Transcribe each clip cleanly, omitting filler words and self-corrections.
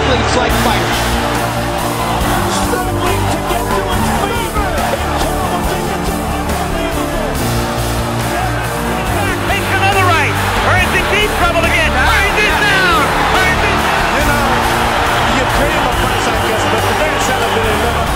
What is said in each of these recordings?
athletes-like fighter. Trouble again. Burns it down. Burns it. You know, you pay him a price, I guess, but the man should have been enough.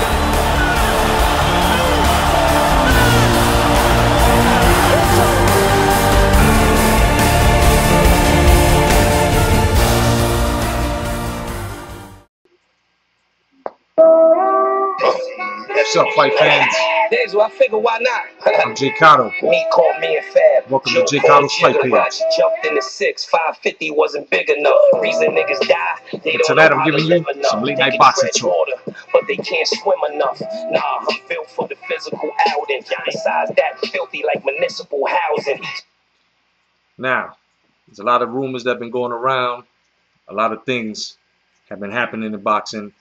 What's up, fight fans? Days, well, I figure why not? I'm J.Cotto. Me called me and Fab. Welcome to J.Cotto's Fight Page. Jumped in the 6, 550 wasn't big enough. Reason niggas die. They don't Tonight know I'm how giving to you live enough. some late They night can boxing tread talk. water, but they can't swim enough. Nah, I'm built for the physical outing. Besides that, filthy like municipal housing. Now, there's a lot of rumors that have been going around. A lot of things have been happening in boxing.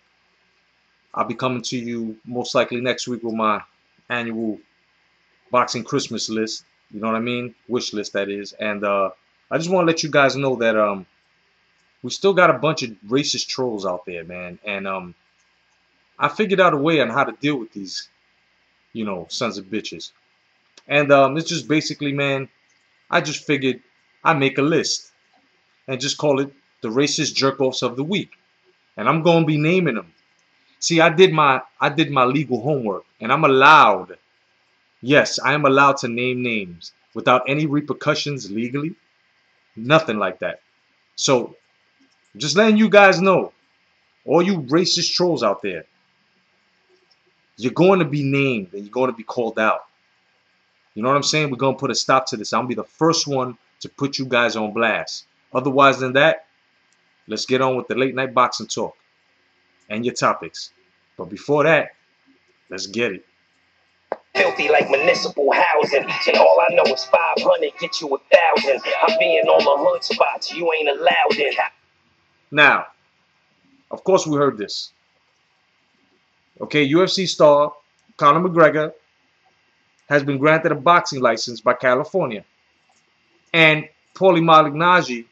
I'll be coming to you most likely next week with my annual boxing Christmas list. You know what I mean? Wish list, that is. And I just want to let you guys know that we still got a bunch of racist trolls out there, man. And I figured out a way on how to deal with these, you know, sons of bitches. And it's just basically, man, I just figured I'd make a list and just call it the racist jerk-offs of the week. And I'm going to be naming them. See, I did my legal homework, and I'm allowed, yes, I am allowed to name names without any repercussions legally. Nothing like that. So, just letting you guys know, all you racist trolls out there, you're going to be named and you're going to be called out. You know what I'm saying? We're going to put a stop to this. I'll be the first one to put you guys on blast. Otherwise than that, let's get on with the late night boxing talk and your topics. But before that, let's get it. Filthy like municipal housing. And all I know is 500 get you 1,000. I'm being on the hood spots. You ain't allowed it. Now, of course we heard this. Okay, UFC star Conor McGregor has been granted a boxing license by California. And Paulie Malignaggi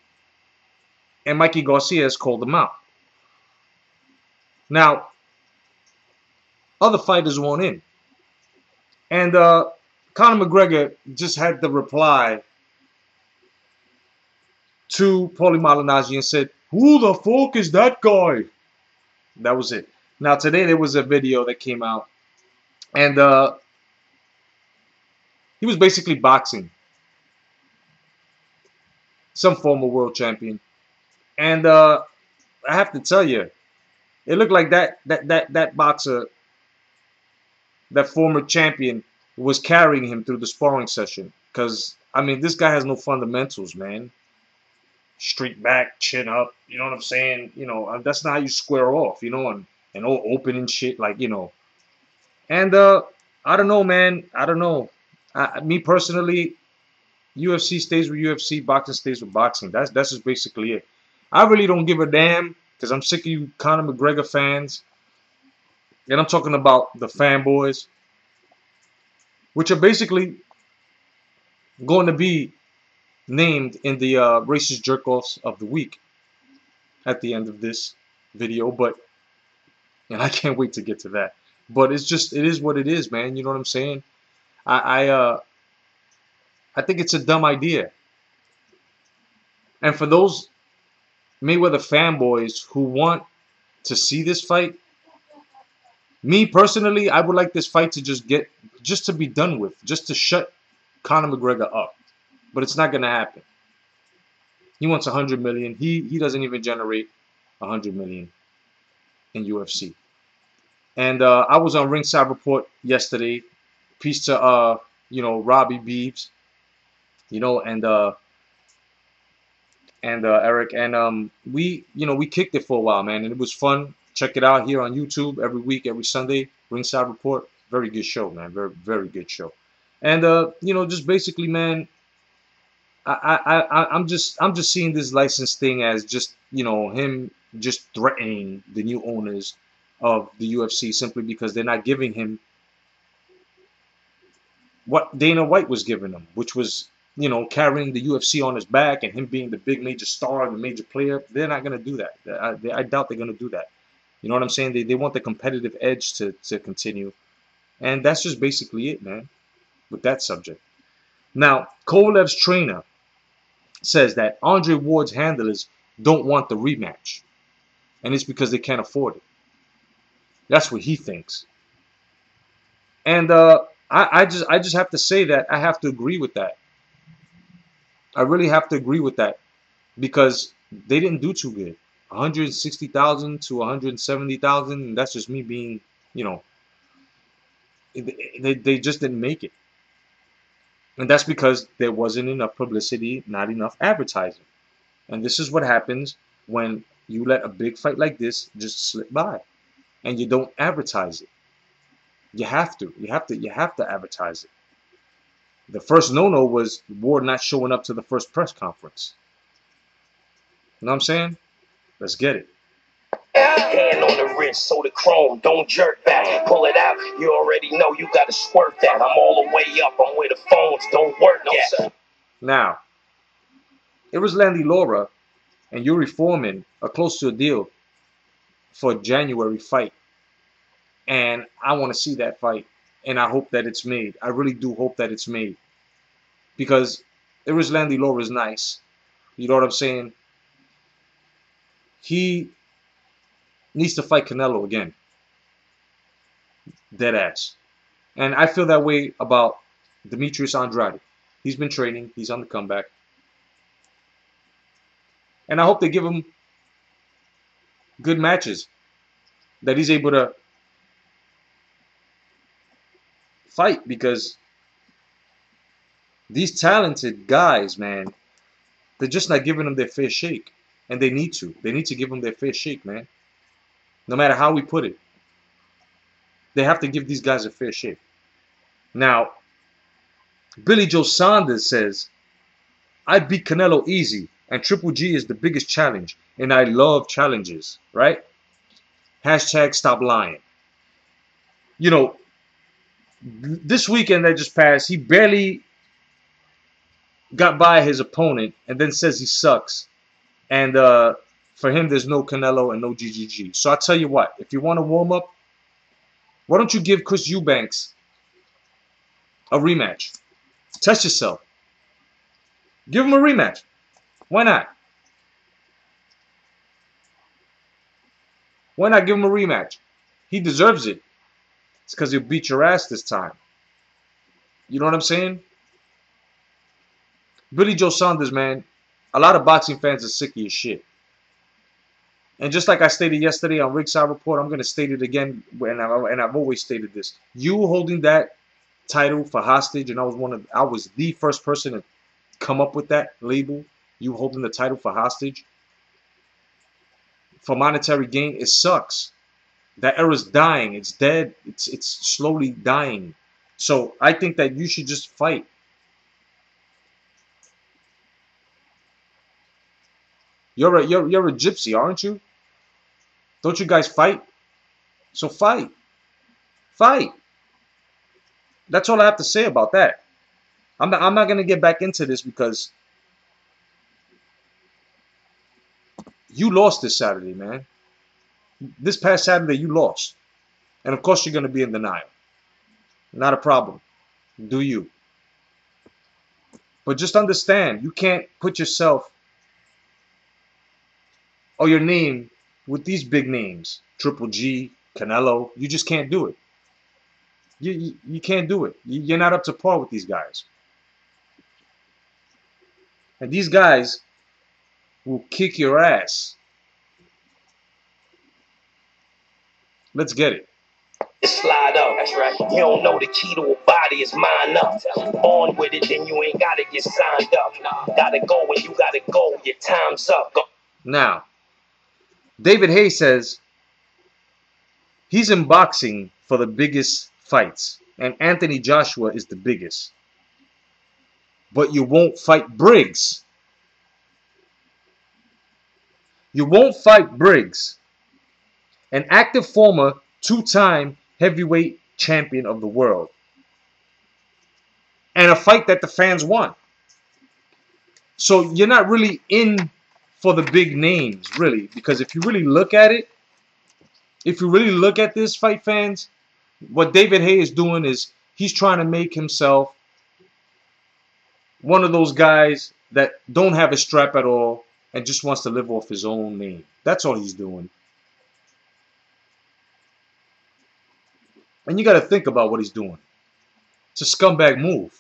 and Mikey Garcia has called him out. Now, other fighters want in. And Conor McGregor just had the reply to Paulie Malignaggi and said, "Who the fuck is that guy?" That was it. Now, today there was a video that came out. And he was basically boxing some former world champion. And I have to tell you, it looked like that boxer, that former champion, was carrying him through the sparring session. Because, I mean, this guy has no fundamentals, man. Street back, chin up, you know what I'm saying? You know, that's not how you square off, you know, and all open and shit, like, you know. And I don't know, man. I don't know. Me personally, UFC stays with UFC, boxing stays with boxing. That's just basically it. I really don't give a damn because I'm sick of you Conor McGregor fans. And I'm talking about the fanboys, which are basically going to be named in the racist jerk-offs of the week at the end of this video. And I can't wait to get to that. But it's just, it is what it is, man. You know what I'm saying? I think it's a dumb idea. And for those Mayweather fanboys who want to see this fight, me personally, I would like this fight to just to be done with, just to shut Conor McGregor up. But it's not gonna happen. He wants 100 million. He doesn't even generate 100 million in UFC. And I was on Ringside Report yesterday. Peace to you know, Robbie Beebs, you know, and Eric, and we kicked it for a while, man, and it was fun. Check it out here on YouTube every week, every Sunday. Ringside Report, very good show, man, very good show. And you know, just basically, man, I'm just seeing this license thing as just, you know, him just threatening the new owners of the UFC simply because they're not giving him what Dana White was giving him, which was you know, carrying the UFC on his back and him being the big major star and the major player. They're not going to do that. I doubt they're going to do that. You know what I'm saying? They want the competitive edge to continue. And that's just basically it, man, with that subject. Now, Kovalev's trainer says that Andre Ward's handlers don't want the rematch. And it's because they can't afford it. That's what he thinks. And I just have to say that I have to agree with that. I really have to agree with that because they didn't do too good. 160,000 to 170,000, and that's just me being, you know, they just didn't make it. And that's because there wasn't enough publicity, not enough advertising. And this is what happens when you let a big fight like this just slip by and you don't advertise it. You have to advertise it. The first no-no was Ward not showing up to the first press conference. You know what I'm saying? Let's get it. Hand on the wrist so the chrome don't jerk back. Pull it out, you already know you gotta squirt that. I'm all the way up, I'm where the phones don't work at. Now, it was Landy Laura and Yuri Foreman are close to a deal for a January fight. And I want to see that fight. And I hope that it's made. I really do hope that it's made. Because Landy Laura is nice. You know what I'm saying? He needs to fight Canelo again. Dead ass. And I feel that way about Demetrius Andrade. He's been training. He's on the comeback. And I hope they give him good matches. That he's able to fight, because these talented guys, man, they're just not giving them their fair shake. And they need to. They need to give them their fair shake, man. No matter how we put it. They have to give these guys a fair shake. Now, Billy Joe Saunders says, I beat Canelo easy, and Triple G is the biggest challenge, and I love challenges, right? Hashtag stop lying. You know, this weekend that just passed, he barely got by his opponent and then says he sucks. And for him, there's no Canelo and no GGG. So I'll tell you what, if you want to warm up, why don't you give Chris Eubanks a rematch? Test yourself. Give him a rematch. Why not? Why not give him a rematch? He deserves it. It's because he'll beat your ass this time. You know what I'm saying? Billy Joe Saunders, man, a lot of boxing fans are sick of your shit. And just like I stated yesterday on Ringside Report, I'm going to state it again, and I've always stated this. You holding that title for hostage, and I was the first person to come up with that label. You holding the title for hostage for monetary gain, it sucks. That era's dying. It's dead. It's slowly dying. So I think that you should just fight. You're a gypsy, aren't you? Don't you guys fight? So fight. Fight. That's all I have to say about that. I'm not gonna get back into this because you lost this Saturday, man. This past Saturday, you lost. And of course, you're going to be in denial. Not a problem. Do you? But just understand, you can't put yourself or your name with these big names. Triple G, Canelo. You just can't do it. You can't do it. You're not up to par with these guys. And these guys will kick your ass. Let's get it. Slide up, that's right. You don't know the key to a body is mind up. Born with it, then you ain't gotta get signed up. Gotta go when you gotta go. Your time's up. Go. Now, David Hay says he's in boxing for the biggest fights, and Anthony Joshua is the biggest. But you won't fight Briggs. You won't fight Briggs, an active former two-time heavyweight champion of the world, and a fight that the fans want. So you're not really in for the big names, really, because if you really look at it, if you really look at this fight, fans, what David Haye is doing is he's trying to make himself one of those guys that don't have a strap at all and just wants to live off his own name. That's all he's doing. And you got to think about what he's doing. It's a scumbag move.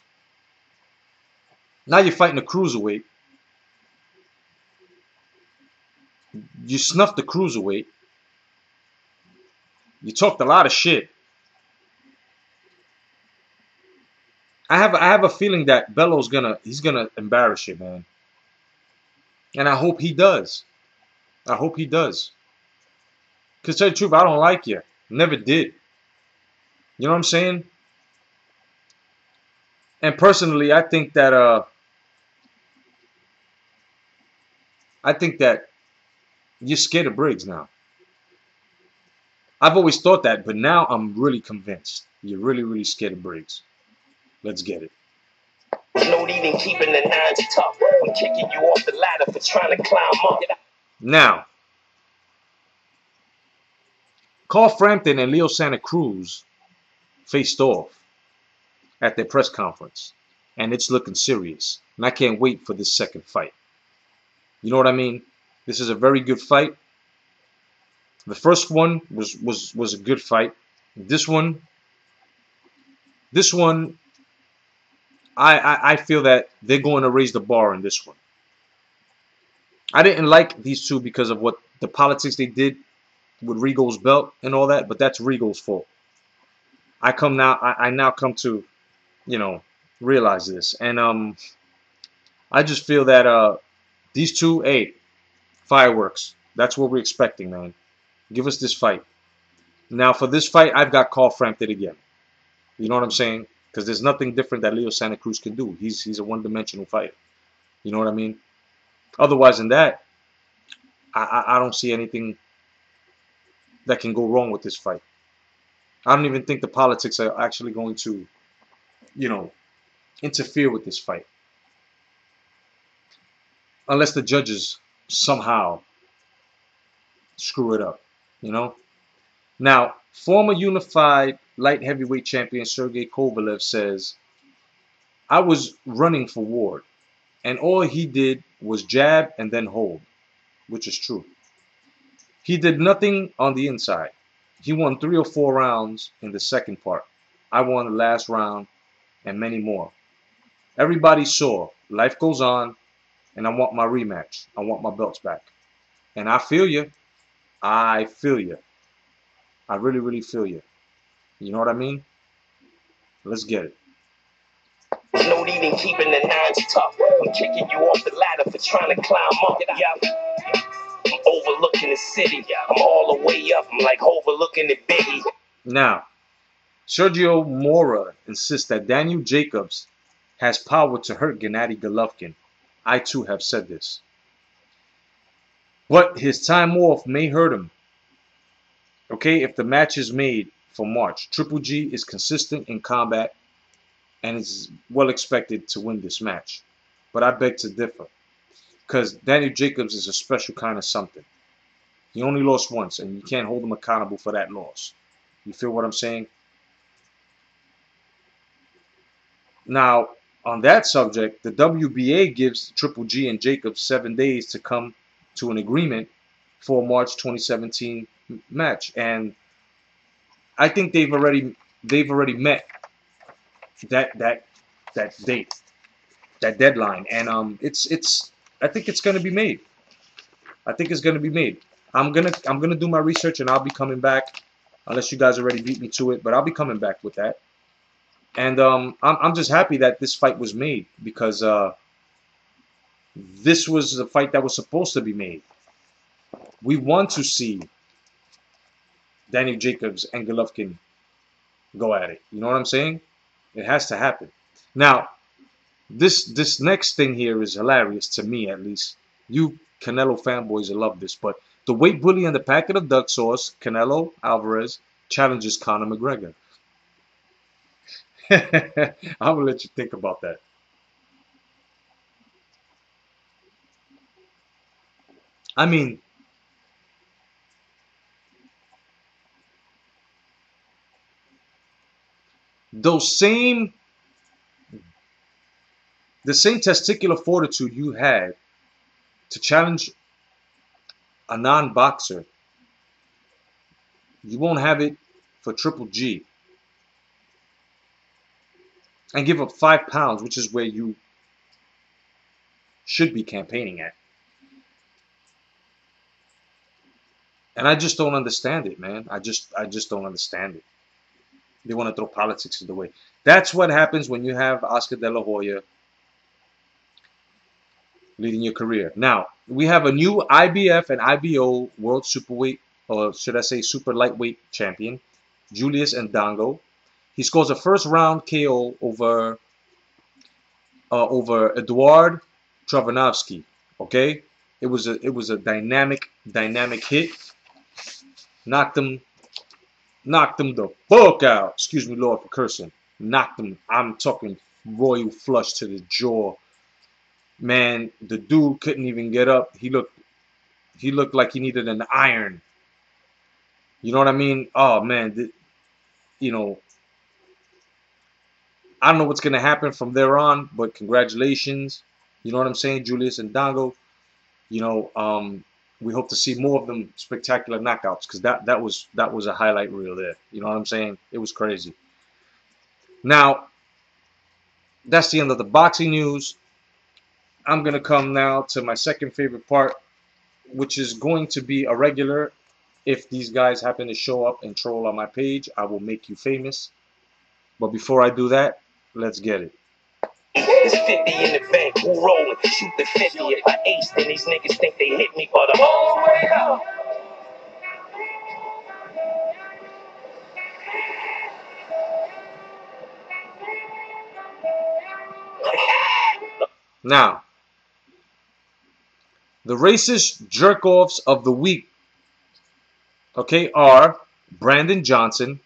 Now you're fighting a cruiserweight. You snuffed the cruiserweight. You talked a lot of shit. I have a feeling that Bello's he's gonna embarrass you, man. And I hope he does. I hope he does. Cause to tell you the truth, I don't like you. Never did. You know what I'm saying? And personally, I think that you're scared of Briggs now. I've always thought that, but now I'm really convinced. You're really, really scared of Briggs. Let's get it. No even keeping the nines tough. I'm kicking you off the ladder for trying to climb up. Now, Carl Frampton and Leo Santa Cruz faced off at their press conference, and it's looking serious. And I can't wait for this second fight. You know what I mean? This is a very good fight. The first one was a good fight. This one, I feel that they're going to raise the bar in this one. I didn't like these two because of what the politics they did with Regal's belt and all that, but that's Regal's fault. I now come to, you know, realize this, and I just feel that these two, hey, fireworks. That's what we're expecting, man. Give us this fight. Now for this fight, I've got Carl Frampton again. You know what I'm saying? Because there's nothing different that Leo Santa Cruz can do. He's a one-dimensional fighter. You know what I mean? Otherwise than that, I don't see anything that can go wrong with this fight. I don't even think the politics are actually going to, you know, interfere with this fight. Unless the judges somehow screw it up, you know? Now, former unified light heavyweight champion Sergey Kovalev says, I was running for Ward, and all he did was jab and then hold, which is true. He did nothing on the inside. He won 3 or 4 rounds in the second part. I won the last round and many more. Everybody saw life goes on, and I want my rematch. I want my belts back. And I feel you. I feel you. I really, really feel you. You know what I mean? Let's get it. No even keeping the nines tough. I'm kicking you off the ladder for trying to climb up. I'm overlooking the city. I'm all the way up. I'm like overlooking the Biggie. Now, Sergio Mora insists that Daniel Jacobs has power to hurt Gennady Golovkin. I too have said this. But his time off may hurt him. Okay, if the match is made for March, Triple G is consistent in combat and is well expected to win this match. But I beg to differ. Because Daniel Jacobs is a special kind of something. He only lost once, and you can't hold him accountable for that loss. You feel what I'm saying? Now, on that subject, the WBA gives Triple G and Jacobs 7 days to come to an agreement for a March 2017 match, and I think they've already met that date, that deadline, and I think it's gonna be made. I think it's gonna be made. I'm gonna do my research, and I'll be coming back, unless you guys already beat me to it, but I'll be coming back with that. And I'm just happy that this fight was made, because this was a fight that was supposed to be made. We want to see Daniel Jacobs and Golovkin go at it. You know what I'm saying? It has to happen. Now, this next thing here is hilarious to me, at least. You Canelo fanboys will love this, but the weight bully and the packet of duck sauce, Canelo Alvarez, challenges Conor McGregor. I'm gonna let you think about that. I mean, those same, the same testicular fortitude you had to challenge a non-boxer, you won't have it for Triple G. And give up 5 pounds, which is where you should be campaigning at. And I just don't understand it, man. I just don't understand it. They want to throw politics in the way. That's what happens when you have Oscar De La Hoya leading your career. Now, we have a new IBF and IBO World Superweight, or should I say Super Lightweight champion, Julius Ndongo. He scores a first-round KO over Eduard Travanovsky. Okay, it was a dynamic hit. Knocked him the fuck out. Excuse me, Lord, for cursing. Knocked him. I'm talking royal flush to the jaw. Man, the dude couldn't even get up. He looked like he needed an iron. You know what I mean? Oh man, you know, I don't know what's gonna happen from there on, but congratulations. You know what I'm saying, Julius Ndongo. You know, we hope to see more of them spectacular knockouts, because that was a highlight reel there. You know what I'm saying? It was crazy. Now, that's the end of the boxing news. I'm gonna come now to my second favorite part, which is going to be a regular. If these guys happen to show up and troll on my page, I will make you famous. But before I do that, let's get it. It's 50 in the bank, who rolling? Shoot the 50. If I ace, then these niggas think they hit me, but I'm all the way up. Now, the racist jerk-offs of the week, okay, are Brandon Johnson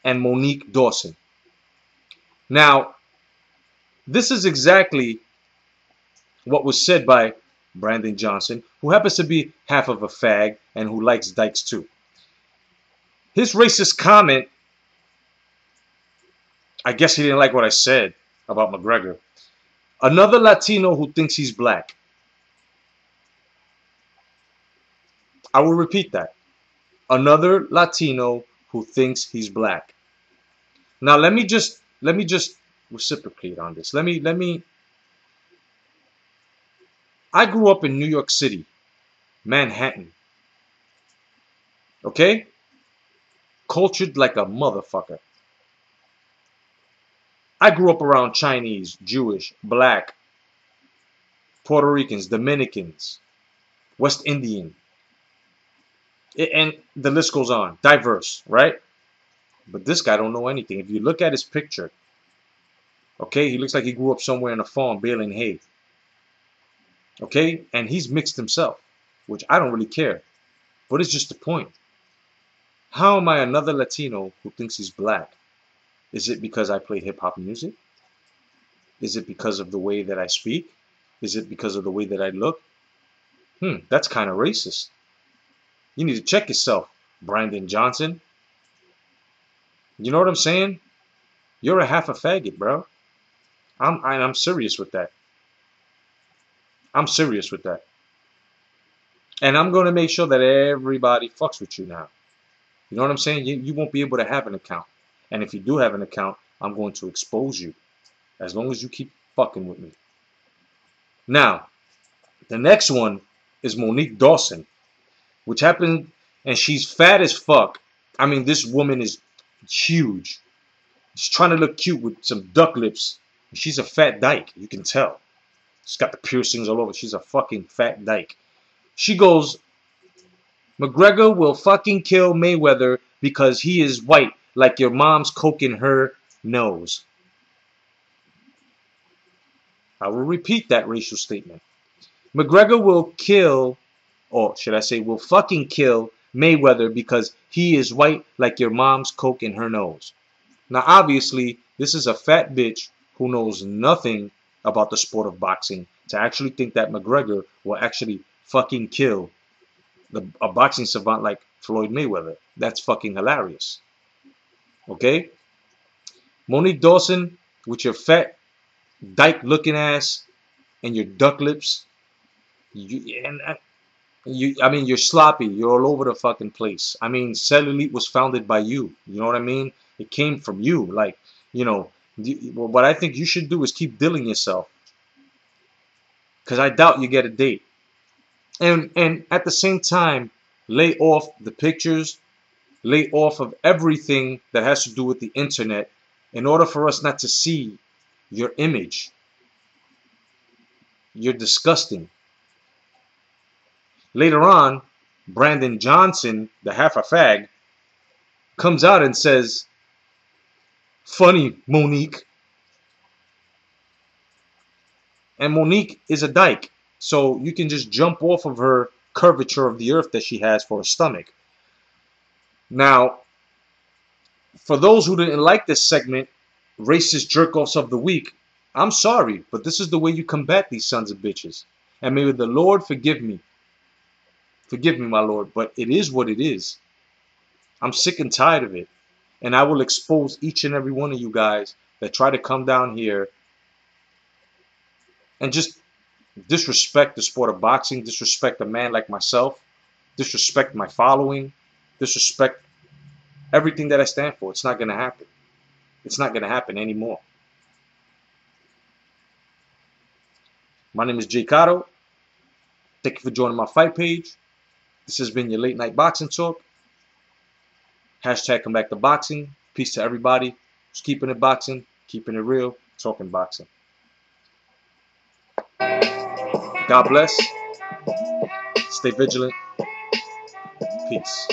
and Monique Dawson. Now, this is exactly what was said by Brandon Johnson, who happens to be half of a fag and who likes dykes too. His racist comment, I guess he didn't like what I said about McGregor. Another Latino who thinks he's black. I will repeat that. Another Latino who thinks he's black. Now let me just reciprocate on this. I grew up in New York City, Manhattan. Okay? Cultured like a motherfucker. I grew up around Chinese, Jewish, black, Puerto Ricans, Dominicans, West Indian. And the list goes on. Diverse, right? But this guy don't know anything. If you look at his picture, okay, he looks like he grew up somewhere in a farm baling hay. Okay? And he's mixed himself, which I don't really care. But it's just the point. How am I another Latino who thinks he's black? Is it because I play hip-hop music? Is it because of the way that I speak? Is it because of the way that I look? That's kind of racist. You need to check yourself, Brandon Johnson. You know what I'm saying? You're a half a faggot, bro. I'm serious with that. I'm serious with that. And I'm going to make sure that everybody fucks with you now. You know what I'm saying? You won't be able to have an account. And if you do have an account, I'm going to expose you. As long as you keep fucking with me. Now, the next one is Monique Dawson. Which happened, and she's fat as fuck. I mean, this woman is huge. She's trying to look cute with some duck lips. She's a fat dyke, you can tell. She's got the piercings all over. She's a fucking fat dyke. She goes, McGregor will fucking kill Mayweather because he is white, like your mom's coke in her nose. I will repeat that racial statement. McGregor will kill, or should I say will fucking kill Mayweather because he is white like your mom's coke in her nose. Now obviously this is a fat bitch who knows nothing about the sport of boxing to actually think that McGregor will actually fucking kill a boxing savant like Floyd Mayweather. That's fucking hilarious. Okay? Monique Dawson, with your fat, dyke-looking ass and your duck lips, I mean, you're sloppy. You're all over the fucking place. I mean, Cellulite was founded by you. You know what I mean? It came from you. Like, you know, what I think you should do is keep dealing yourself. Because I doubt you get a date. And at the same time, lay off the pictures, lay off of everything that has to do with the internet in order for us not to see your image. You're disgusting. Later on, Brandon Johnson, the half a fag, comes out and says, funny, Monique. And Monique is a dyke. So you can just jump off of her curvature of the earth that she has for a stomach. Now, for those who didn't like this segment, racist jerk-offs of the week, I'm sorry, but this is the way you combat these sons of bitches. And may the Lord forgive me. Forgive me, my Lord, but it is what it is. I'm sick and tired of it. And I will expose each and every one of you guys that try to come down here and just disrespect the sport of boxing, disrespect a man like myself, disrespect my following, disrespect everything that I stand for. It's not going to happen. It's not going to happen anymore. My name is J.Cotto. Thank you for joining my fight page. This has been your late night boxing talk. Hashtag come back to boxing. Peace to everybody. Just keeping it boxing, keeping it real, talking boxing. God bless. Stay vigilant. Peace.